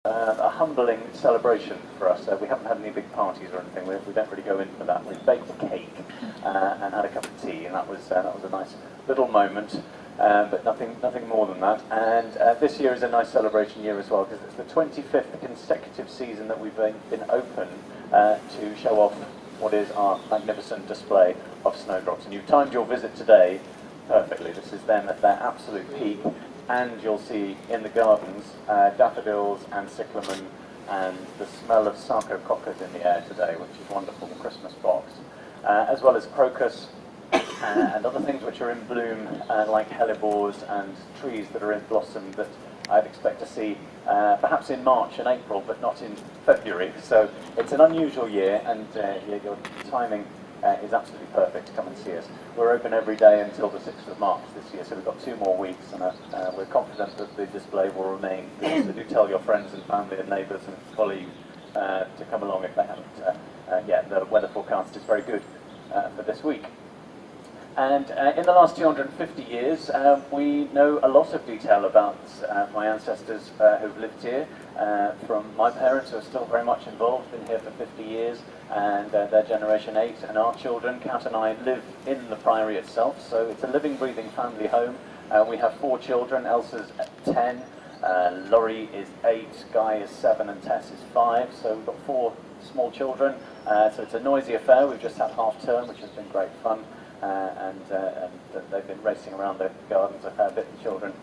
a humbling celebration for us. We haven't had any big parties or anything. We don't really go in for that. We baked a cake and had a cup of tea, and that was a nice little moment. But nothing more than that. And this year is a nice celebration year as well, because it's the 25th consecutive season that we've been open to show off what is our magnificent display of snowdrops. And you've timed your visit today perfectly. This is them at their absolute peak, and you'll see in the gardens daffodils and cyclamen and the smell of sarcococcus in the air today, which is wonderful, the Christmas box, as well as crocus and other things which are in bloom, like hellebores and trees that are in blossom that I'd expect to see perhaps in March and April, but not in February. So it's an unusual year, and your timing is absolutely perfect to come and see us. We're open every day until the 6th of March this year, so we've got 2 more weeks, and we're confident that the display will remain good. So do tell your friends and family and neighbours and colleagues to come along if they haven't yet. The weather forecast is very good for this week. And in the last 250 years, we know a lot of detail about my ancestors who've lived here, from my parents who are still very much involved, been here for 50 years, and their generation 8, and our children. Kat and I live in the Priory itself, so it's a living, breathing family home. We have 4 children. Elsa's 10, Laurie is 8, Guy is 7, and Tess is 5, so we've got 4 small children. So it's a noisy affair. We've just had half term, which has been great fun. And they've been racing around the gardens a fair bit, the children,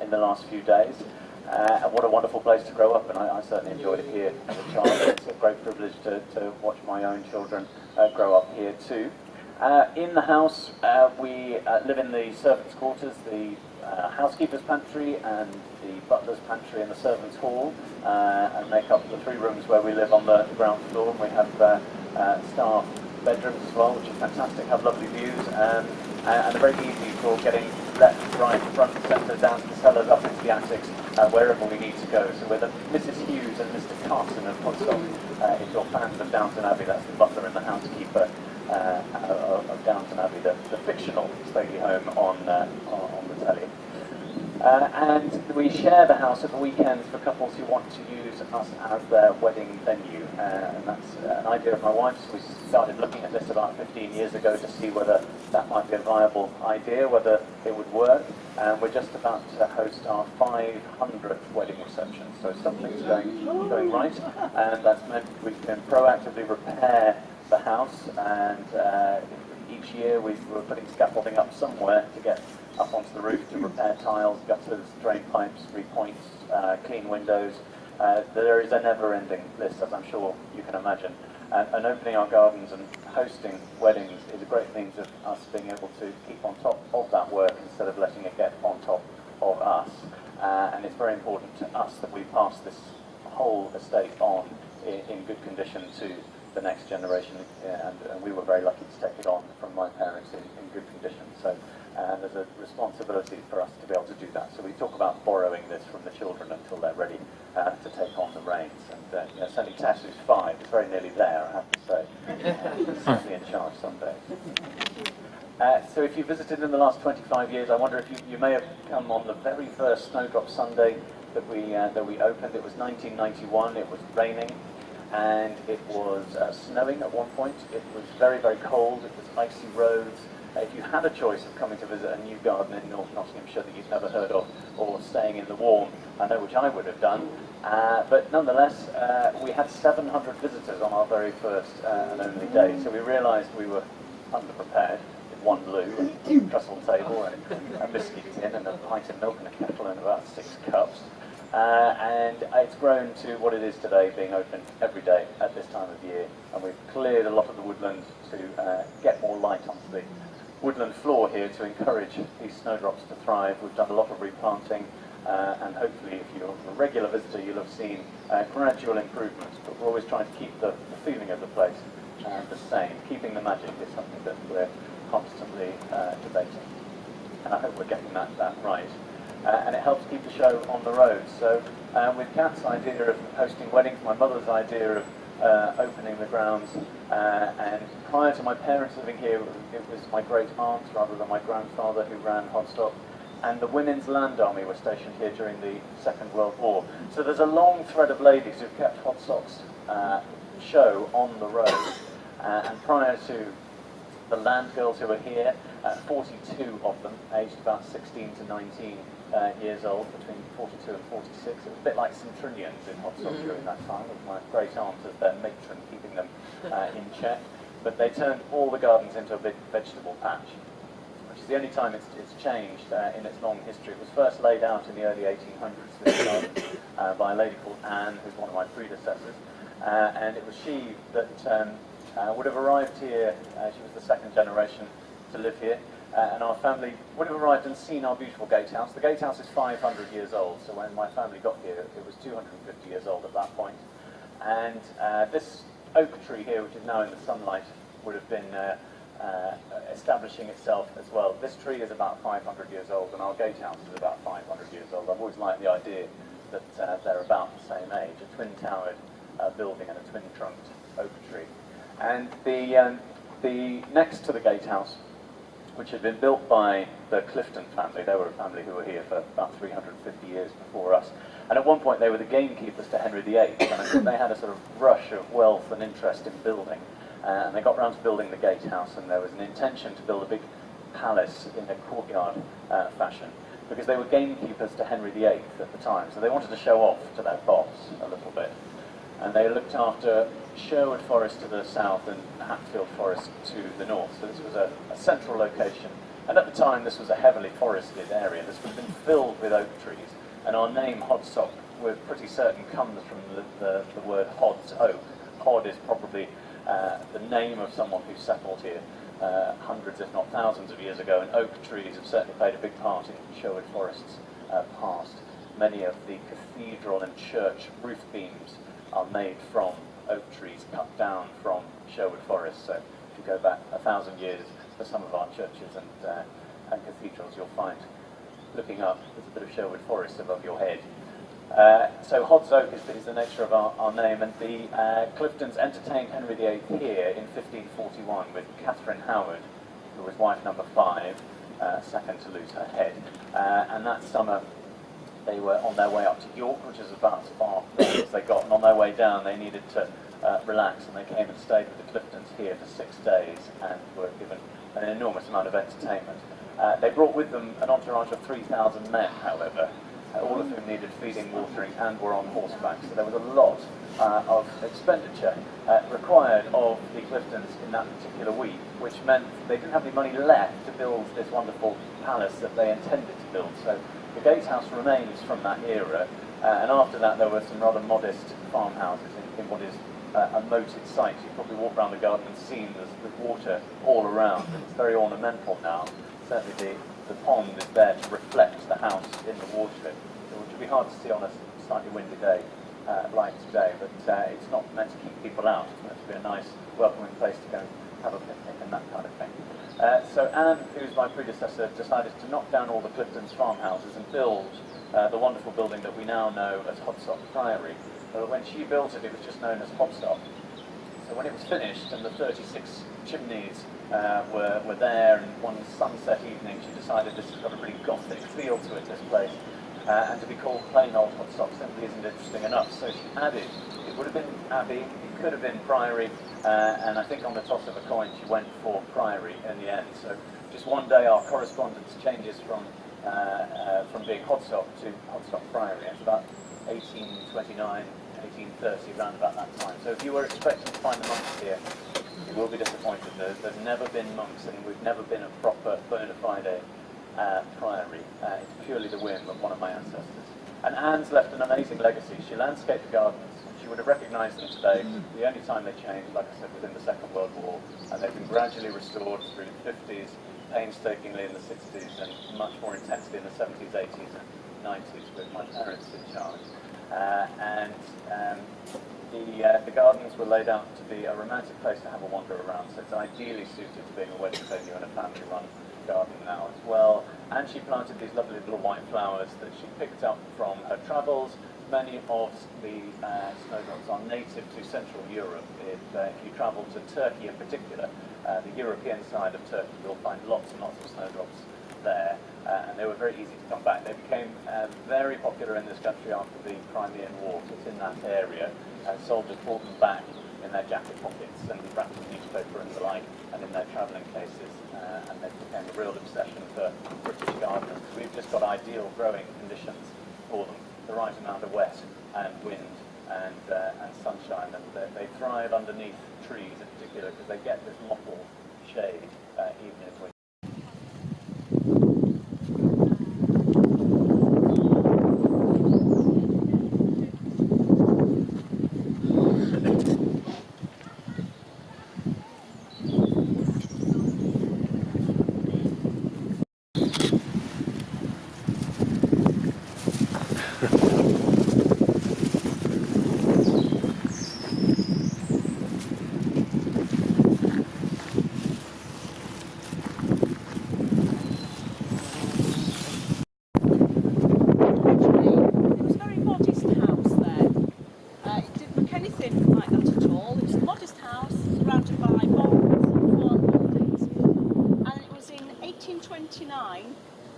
in the last few days. And what a wonderful place to grow up, and I certainly enjoyed it here as a child. It's a great privilege to watch my own children grow up here too. In the house, we live in the servants' quarters, the housekeeper's pantry and the butler's pantry and the servants' hall, and make up the 3 rooms where we live on the ground floor. And we have staff bedrooms as well, which are fantastic, have lovely views, and are very easy for getting left, right, front, centre, down to the cellars, up into the attics, wherever we need to go. So we're the Mrs. Hughes and Mr. Carson of Hodsock. If you're fans of Downton Abbey, that's the butler and the housekeeper of Downton Abbey, the fictional stately home on the telly. And we share the house at the weekends for couples who want to use us as their wedding venue. And that's an idea of my wife's. We started looking at this about 15 years ago to see whether that might be a viable idea, whether it would work. And we're just about to host our 500th wedding reception. So something's going right. And that's meant we can proactively repair the house. And each year we're putting scaffolding up somewhere to get up onto the roof to repair tiles, gutters, drain pipes, repoints, clean windows. There is a never-ending list, as I'm sure you can imagine. And opening our gardens and hosting weddings is a great means of us being able to keep on top of that work instead of letting it get on top of us. And it's very important to us that we pass this whole estate on in good condition to the next generation. And we were very lucky to take it on from my parents in good condition. So there's a responsibility for us to be able to do that. So we talk about borrowing this from the children until they're ready to take on the reins. And certainly Tess, who's 5, is very nearly there, I have to say. Certainly in charge some days. So if you visited in the last 25 years, I wonder if you may have come on the very first Snowdrop Sunday that we opened. It was 1991. It was raining, and it was snowing at one point. It was very, very cold. It was icy roads. If you had a choice of coming to visit a new garden in North Nottinghamshire that you've never heard of, or staying in the warm, I know which I would have done. But nonetheless, we had 700 visitors on our very first and only day. So we realised we were underprepared with 1 loo, and trestle table, and a biscuit tin, and a pint of milk, and a kettle, and about 6 cups. And it's grown to what it is today, being open every day at this time of year. And we've cleared a lot of the woodland to get more light onto the woodland floor here to encourage these snowdrops to thrive. We've done a lot of replanting, and hopefully if you're a regular visitor you'll have seen gradual improvements, but we're always trying to keep the feeling of the place the same. Keeping the magic is something that we're constantly debating, and I hope we're getting that right. And it helps keep the show on the road. So with Kat's idea of hosting weddings, my mother's idea of opening the grounds, and prior to my parents living here, it was my great aunt rather than my grandfather who ran Hodsock, and the Women's Land Army were stationed here during the Second World War. So there's a long thread of ladies who've kept Hodsock's show on the road. And prior to the land girls who were here, 42 of them, aged about 16 to 19 years old, between 42 and 46. It was a bit like centurions in Hodsock during that time, with my great aunt as their matron keeping them in check. But they turned all the gardens into a big vegetable patch, which is the only time it's changed in its long history. It was first laid out in the early 1800s, this garden, by a lady called Anne, who's one of my predecessors. And it was she that would have arrived here. She was the second generation to live here, and our family would have arrived and seen our beautiful gatehouse. The gatehouse is 500 years old, so when my family got here, it was 250 years old at that point. And this oak tree here, which is now in the sunlight, would have been establishing itself as well. This tree is about 500 years old, and our gatehouse is about 500 years old. I've always liked the idea that they're about the same age, a twin-towered building and a twin-trunked oak tree. And the next to the gatehouse, which had been built by the Clifton family, they were a family who were here for about 350 years before us, and at one point they were the gamekeepers to Henry VIII, and I think they had a sort of rush of wealth and interest in building, and they got round to building the gatehouse, and there was an intention to build a big palace in a courtyard fashion, because they were gamekeepers to Henry VIII at the time, so they wanted to show off to their boss a little bit. And they looked after Sherwood Forest to the south and Hatfield Forest to the north. So this was a central location. And at the time, this was a heavily forested area. This would have been filled with oak trees. And our name, Hodsock, we're pretty certain comes from the word Hod's oak. Hod is probably the name of someone who settled here hundreds, if not thousands of years ago. And oak trees have certainly played a big part in Sherwood Forest's past. Many of the cathedral and church roof beams are made from oak trees cut down from Sherwood Forest. So if you go back 1,000 years for some of our churches and cathedrals, you'll find, looking up, there's a bit of Sherwood Forest above your head. So Hod's Oak is the nature of our name, and the Cliftons entertained Henry VIII here in 1541 with Catherine Howard, who was wife number 5, second to lose her head. And that summer, they were on their way up to York, which is about as far as they got, and on their way down they needed to relax, and they came and stayed with the Cliftons here for 6 days and were given an enormous amount of entertainment. They brought with them an entourage of 3,000 men, however, all of whom needed feeding, watering, and were on horseback, so there was a lot of expenditure required of the Cliftons in that particular week, which meant they didn't have any money left to build this wonderful palace that they intended to build. So the gatehouse remains from that era, and after that there were some rather modest farmhouses in what is a moated site. You probably walk around the garden and seen there's water all around, and it's very ornamental now. Certainly the pond is there to reflect the house in the water, which would be hard to see on a slightly windy day like today, but it's not meant to keep people out. It's meant to be a nice, welcoming place to go and have a picnic and that kind of thing. So Anne, who's my predecessor, decided to knock down all the Cliftons' farmhouses and build the wonderful building that we now know as Hodsock Priory. When she built it, it was just known as Hodsock. So when it was finished and the 36 chimneys were there, and one sunset evening she decided this has got a really Gothic feel to it, this place, and to be called plain old Hodsock simply isn't interesting enough. So she added, it would have been Abbey, it could have been Priory, and I think on the toss of a coin she went for Priory in the end. So just one day our correspondence changes from being Hodsock to Hodsock Priory. It's about 1829, 1830, around about that time. So if you were expecting to find the monks here, you will be disappointed. There's never been monks, and we've never been a proper bona fide priory. It's purely the whim of one of my ancestors. And Anne's left an amazing legacy. She landscaped the gardens. She would have recognised them today. The only time they changed, like I said, was in the Second World War, and they've been gradually restored through the 50s, painstakingly in the 60s, and much more intensely in the 70s, 80s, and 90s with my parents in charge. The gardens were laid out to be a romantic place to have a wander around, so it's ideally suited to being a wedding venue and a family-run garden now as well. And she planted these lovely little white flowers that she picked up from her travels. Many of the snowdrops are native to Central Europe. If you travel to Turkey in particular, the European side of Turkey, you'll find lots and lots of snowdrops there, and they were very easy to come back. They became very popular in this country after the Crimean War. So it's in that area, and soldiers brought them back in their jacket pockets and wrapped in newspaper and the like, and in their travelling cases, and they became a real obsession for British gardeners. We've just got ideal growing conditions for them, the right amount of wet and wind and sunshine, and they thrive underneath trees in particular because they get this mottled shade even in winter.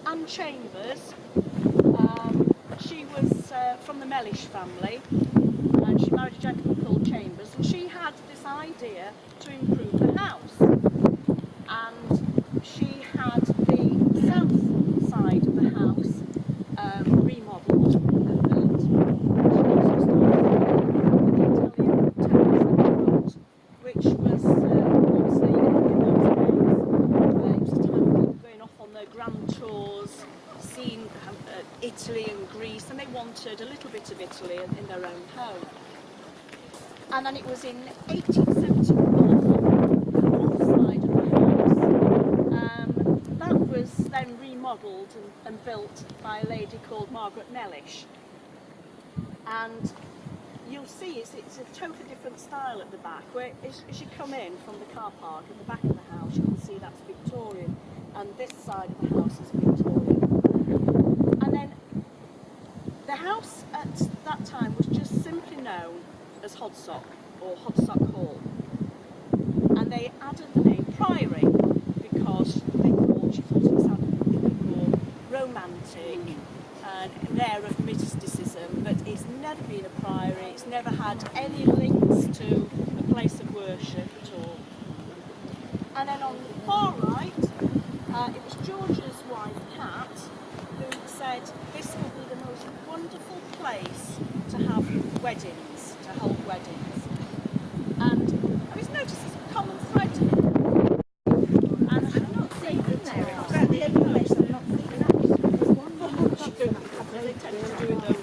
Anne Chambers, she was from the Mellish family, and she married a gentleman called Chambers, and she had this idea to improve the house, and she had the south side of the house remodelled and built. She also started with the Italian terrace, which was obviously in those days, it was a time of going off on their grand tours, seeing Italy and Greece, and they wanted a little bit of Italy in their own home. And then it was in 1871, the north side of the house, that was then remodelled and built by a lady called Margaret Mellish. And you'll see it's a totally different style at the back, where as you come in from the car park at the back of the house, you can see that's Victorian, and this side of the house is Victorian. And then the house at that time was just simply known as Hodsock, or Hodsock Hall. And they added the name Priory because she thought it sounded a bit more romantic and an air of mysticism, but it's never been a priory, it's never had any links to a place of worship at all. And then on the far right, it was George's wife, Kat, who said this will be the most wonderful place to have weddings, to hold weddings. And I was noticed there's a common thread in it. And I'm not seeing it there. About the only place I'm not seeing that. They tend to do in those